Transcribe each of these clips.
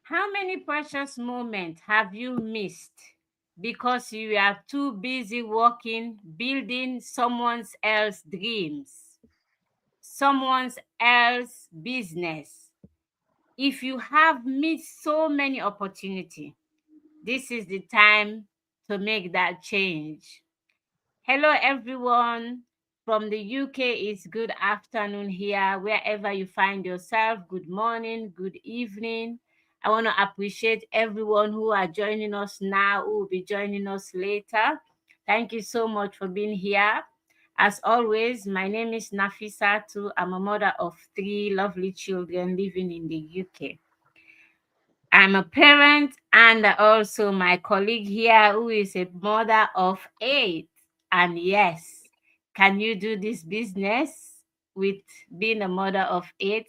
How many precious moments have you missed because you are too busy working, building someone else's dreams, someone else's business? If you have missed so many opportunities, this is the time to make that change. Hello, everyone. From the UK, it's good afternoon here. Wherever you find yourself, good morning, good evening. I want to appreciate everyone who are joining us now, who will be joining us later. Thank you so much for being here. As always, my name is Nafisa too. I'm a mother of three lovely children living in the UK. I'm a parent and also my colleague here who is a mother of eight. And yes, can you do this business with being a mother of eight?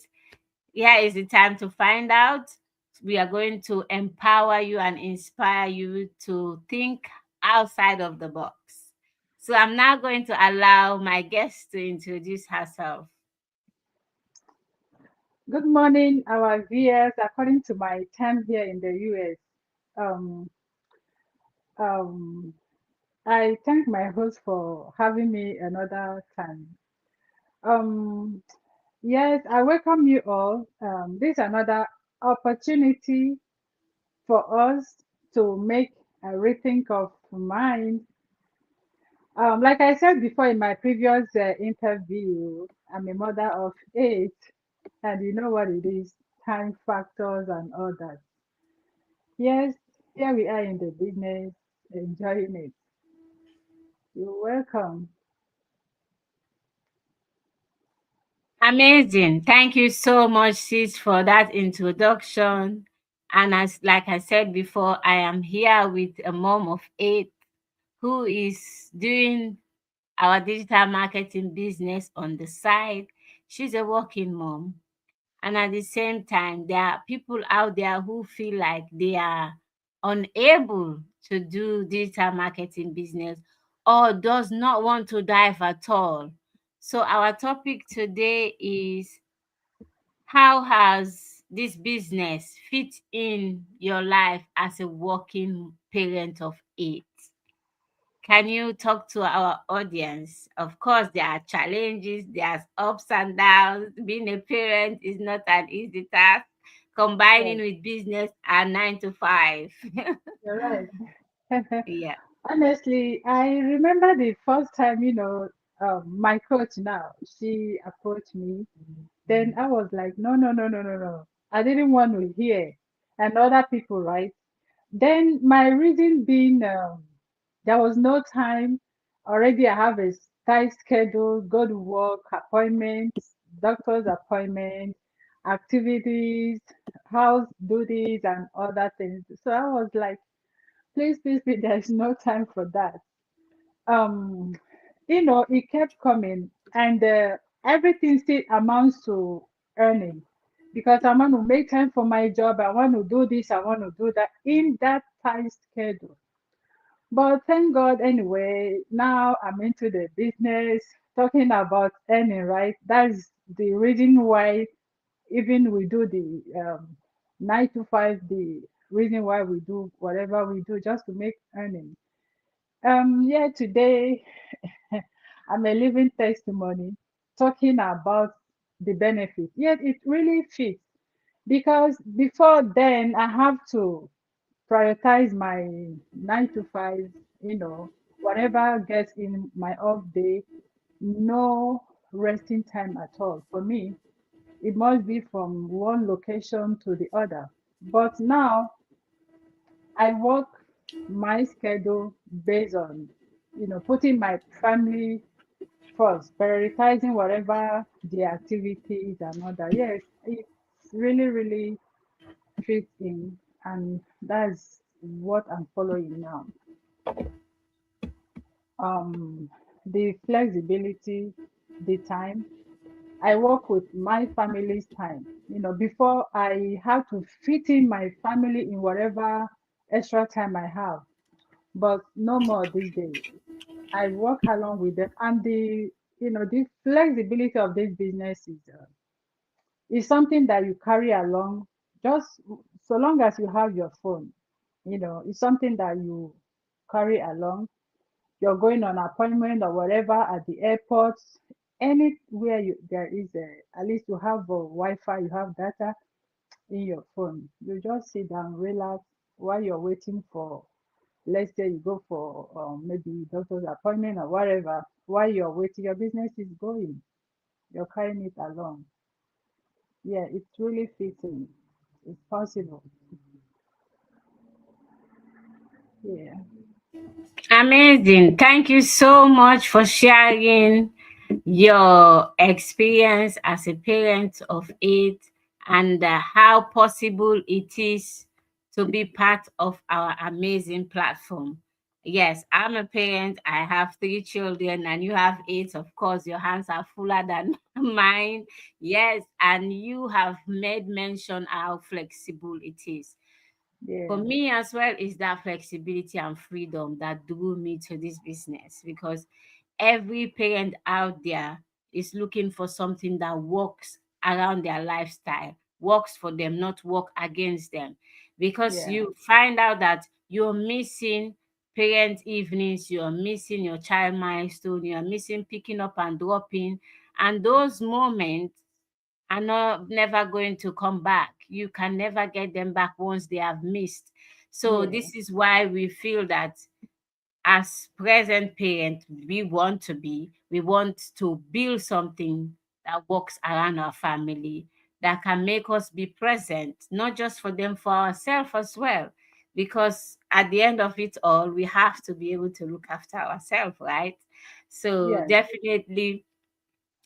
Here is the time to find out. We are going to empower you and inspire you to think outside of the box. So I'm now going to allow my guest to introduce herself. Good morning, our viewers. According to my time here in the US, um, um, I thank my host for having me another time. Um, yes, I welcome you all. This is another opportunity for us to make a rethink of mind. Like I said before in my previous interview, I'm a mother of eight, and you know what it is, time factors and all that. Yes, here we are in the business, enjoying it. You're welcome. Amazing. Thank you so much, sis, for that introduction. And as like I said before, I am here with a mom of eight who is doing our digital marketing business on the side. She's a working mom. And at the same time, there are people out there who feel like they are unable to do digital marketing business or does not want to dive at all. So our topic today is, how has this business fit in your life as a working parent of eight? Can you talk to our audience? Of course, there are challenges, there's ups and downs. Being a parent is not an easy task, combining Yes, with business and 9 to 5. you're right. Yeah. Honestly, I remember the first time, my coach now, she approached me. Then I was like, no, no, no, no, no, no. I didn't want to hear. And other people, right? Then my reason being, there was no time. Already I have a tight schedule, go to work, appointments, doctor's appointments, activities, house duties, and other things. So I was like, please, please, please, there's no time for that. Um, it kept coming, and everything still amounts to earning because I want to make time for my job. I want to do this, I want to do that in that tight schedule. But thank God, anyway, now I'm into the business, talking about earning, right? That's the reason why even we do the 9 to 5, the reason why we do whatever we do just to make earning. Yeah, today I'm a living testimony talking about the benefit. Yet it really fits because before then I have to prioritize my 9 to 5, whatever gets in my off day, no resting time at all. For me, it must be from one location to the other. But now I work my schedule based on, putting my family first, prioritizing whatever the activities and all that. Yes, it's really, really fits in, and that's what I'm following now. Um, the flexibility, the time. I work with my family's time. Before I have to fit in my family in whatever extra time I have, but no more these days. I work along with them, and the flexibility of this business is something that you carry along. Just So long as you have your phone, it's something that you carry along. You're going on appointment or whatever at the airport, anywhere there is at least you have Wi-Fi, you have data in your phone. You just sit down, relax while you're waiting for, let's say you go for maybe doctor's appointment or whatever. While you're waiting, your business is going. You're carrying it along. Yeah, it's really fitting. It's possible. Yeah, Amazing. Thank you so much for sharing your experience as a parent of eight and how possible it is to be part of our amazing platform. Yes, I'm a parent. I have three children, and you have eight. Of course, your hands are fuller than mine. Yes, and you have made mention how flexible it is. For yeah, me as well, is that flexibility and freedom that drew me to this business, because every parent out there is looking for something that works around their lifestyle, works for them, not work against them. Because yeah, you find out that you're missing parent evenings, you're missing your child milestone, you're missing picking up and dropping, and those moments are not never going to come back. You can never get them back once they have missed. So yeah, this is why we feel that as present parent we want to build something that works around our family, that can make us be present, not just for them, for ourselves as well, because at the end of it all we have to be able to look after ourselves, right? So yeah, definitely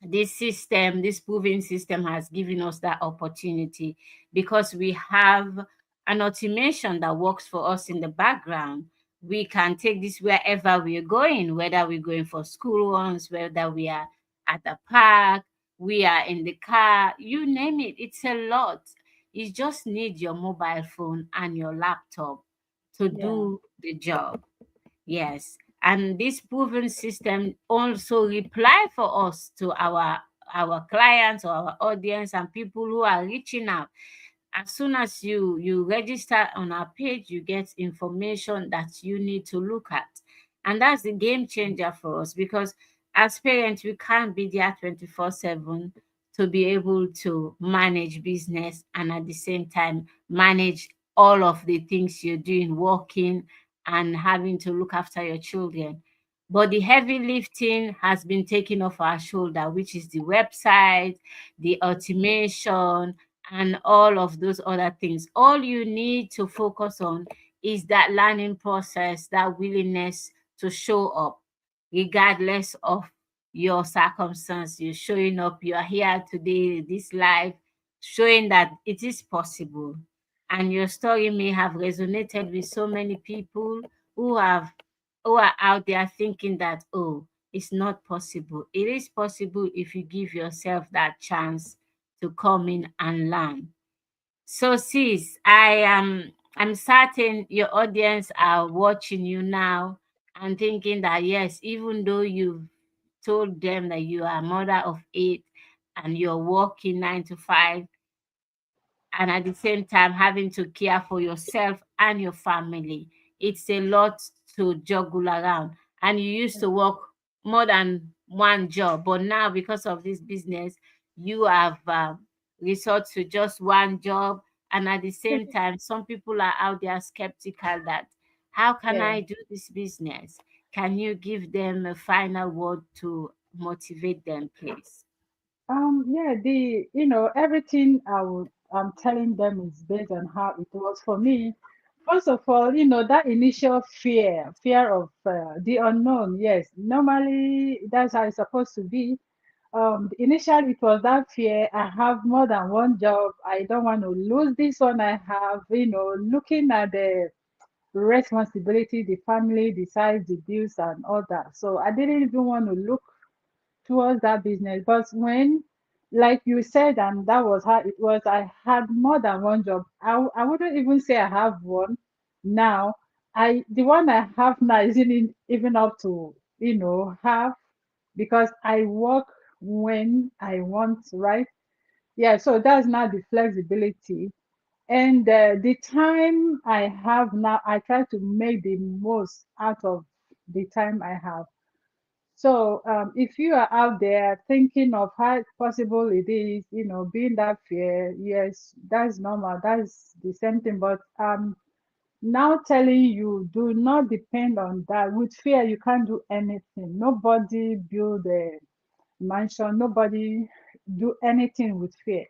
this proven system has given us that opportunity, because we have an automation that works for us in the background. We can take this wherever we're going, whether we're going for school runs, whether we are at the park, we are in the car, you name it. It's a lot. You just need your mobile phone and your laptop to yeah, do the job. Yes, and this proven system also reply for us to our clients or our audience and people who are reaching out. As soon as you register on our page, you get information that you need to look at, and that's the game changer for us, because as parents we can't be there 24/7 to be able to manage business and at the same time manage all of the things you're doing, working and having to look after your children. But the heavy lifting has been taken off our shoulder, which is the website, the automation, and all of those other things. All you need to focus on is that learning process, that willingness to show up, regardless of your circumstance. You're showing up, you are here today, this life, showing that it is possible. And your story may have resonated with so many people who have who are out there thinking that, oh, it's not possible. It is possible if you give yourself that chance to come in and learn. So sis, I'm certain your audience are watching you now and thinking that yes, even though you've told them that you are a mother of eight and you're working 9 to 5, and at the same time having to care for yourself and your family. It's a lot to juggle around. And you used to work more than one job, but now because of this business, you have resort to just one job. And at the same time, some people are out there skeptical that how can yeah. I do this business? Can you give them a final word to motivate them, please? Yeah, everything I'm telling them is based on how it was for me. First of all, that initial fear of the unknown. Yes, normally that's how it's supposed to be. Initially it was that fear. I have more than one job. I don't want to lose this one I have. Looking at the responsibility, the family, the size, the bills, and all that. So I didn't even want to look towards that business. But when, like you said, and that was how it was, I had more than one job. I wouldn't even say I have one now. The one I have now isn't even up to half because I work when I want, right? Yeah, so that's not the flexibility. And the time I have now, I try to make the most out of the time I have. So if you are out there thinking of how possible it is, being that fear, yes, that's normal. That's the same thing. But now telling you, do not depend on that. With fear, you can't do anything. Nobody build a mansion. Nobody do anything with fear.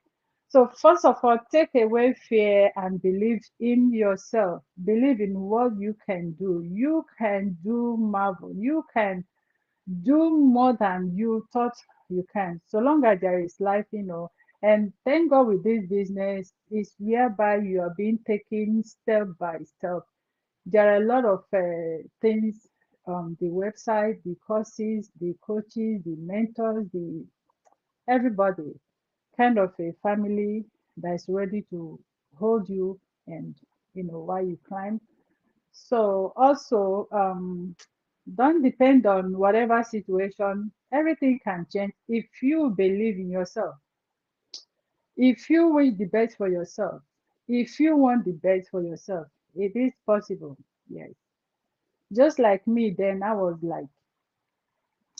So first of all, take away fear and believe in yourself. Believe in what you can do. You can do marvel. You can do more than you thought you can. So long as there is life, and thank God with this business is whereby you are being taken step by step. There are a lot of things on the website, the courses, the coaches, the mentors, the everybody, kind of a family that is ready to hold you and while you climb. So also, don't depend on whatever situation. Everything can change if you believe in yourself. If you wish the best for yourself, if you want the best for yourself, it is possible. Yes. Just like me, then I was like,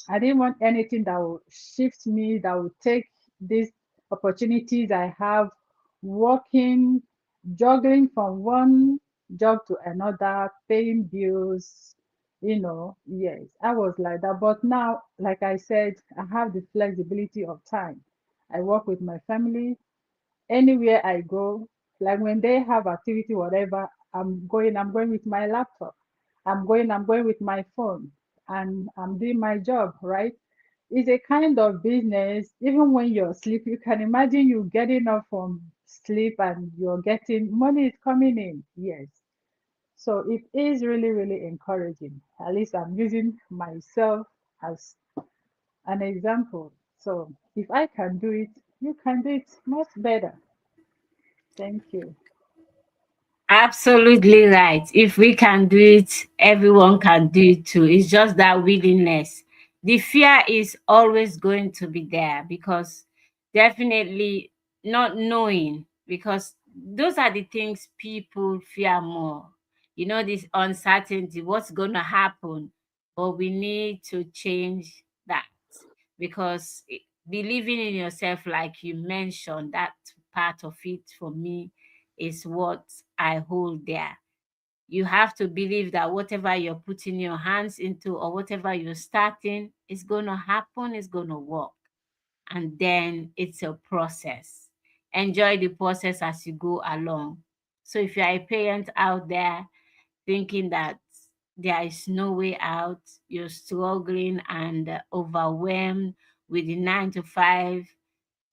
I didn't want anything that would shift me, that would take these opportunities I have working, juggling from one job to another, paying bills, yes, I was like that. But now, like I said, I have the flexibility of time. I work with my family anywhere I go. Like when they have activity, whatever, I'm going with my laptop. I'm going with my phone and I'm doing my job, right? It's a kind of business, even when you're asleep, you can imagine you getting up from sleep and you're getting money is coming in. Yes. So it is really, really encouraging. At least I'm using myself as an example. So if I can do it, you can do it much better. Thank you. Absolutely right. If we can do it, everyone can do it too. It's just that willingness. The fear is always going to be there because definitely not knowing, because those are the things people fear more. This uncertainty, what's going to happen. But we need to change that because believing in yourself, like you mentioned, that part of it for me is what I hold there. You have to believe that whatever you're putting your hands into or whatever you're starting is going to happen, is going to work. And then it's a process. Enjoy the process as you go along. So if you're a parent out there thinking that there is no way out, you're struggling and overwhelmed with the 9 to 5,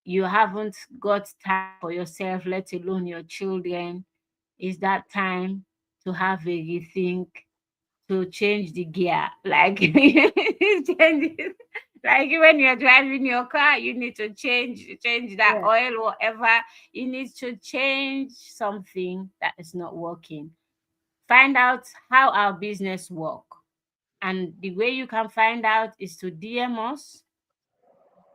you haven't got time for yourself, let alone your children, is that time to have a rethink, to change the gear. Like change it. Like when you're driving your car, you need to change that Yeah, oil, whatever. You need to change something that is not working. Find out how our business work. And the way you can find out is to DM us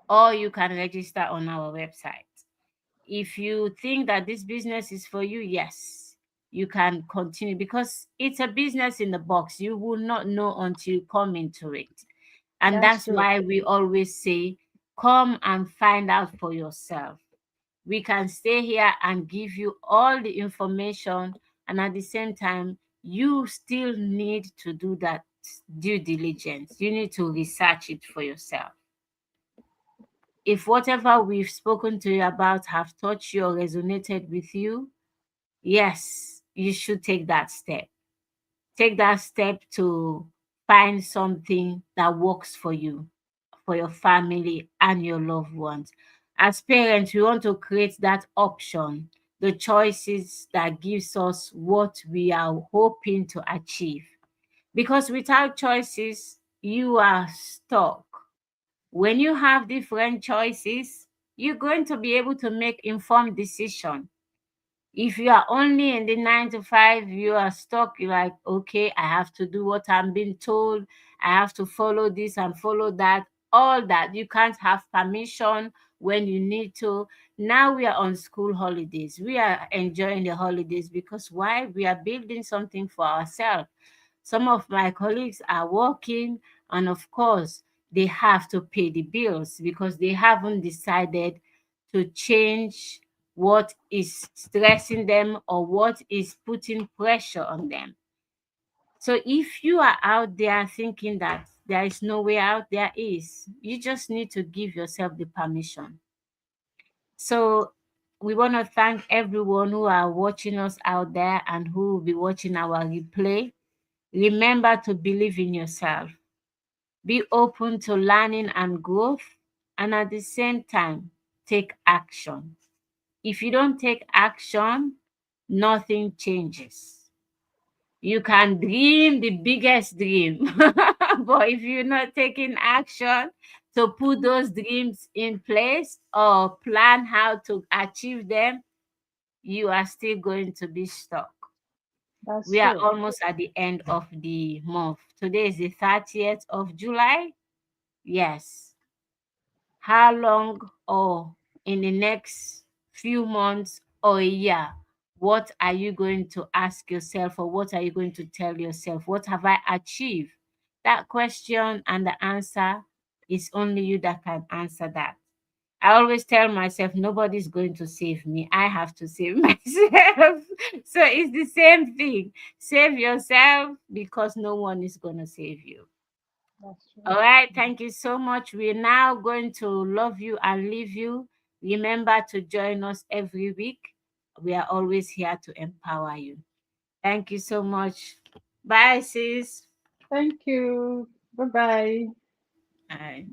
or you can register on our website. If you think that this business is for you, yes, you can continue because it's a business in the box. You will not know until you come into it. And that's that's true. why we always say, come and find out for yourself. We can stay here and give you all the information, and at the same time, you still need to do that due diligence. You need to research it for yourself. If whatever we've spoken to you about have touched you or resonated with you, yes, you should take that step. Take that step to find something that works for you, for your family and your loved ones. As parents, we want to create that option, the choices that gives us what we are hoping to achieve. Because without choices, you are stuck. When you have different choices, you're going to be able to make informed decision. If you are only in the 9 to 5, you are stuck. You're like, okay, I have to do what I'm being told. I have to follow this and follow that. All that. You can't have permission when you need to. Now we are on school holidays. We are enjoying the holidays because why? We are building something for ourselves. Some of my colleagues are working, and of course, they have to pay the bills because they haven't decided to change what is stressing them or what is putting pressure on them. So if you are out there thinking that there is no way out, there is. You just need to give yourself the permission. So we want to thank everyone who are watching us out there and who will be watching our replay. Remember to believe in yourself. Be open to learning and growth, and at the same time, take action. If you don't take action, nothing changes. You can dream the biggest dream, but if you're not taking action to put those dreams in place or plan how to achieve them, you are still going to be stuck. That's We are true. almost at the end of the month. Today is the 30th of July. Yes. How long, or in the next few months or a year, what are you going to ask yourself, or what are you going to tell yourself? What have I achieved? That question and the answer is only you that can answer that. I always tell myself nobody's going to save me. I have to save myself. So it's the same thing. Save yourself because no one is going to save you. That's All true. right. Thank you so much. We're now going to love you and leave you. Remember to join us every week. We are always here to empower you. Thank you so much. Bye, sis. Thank you. Bye bye. Bye.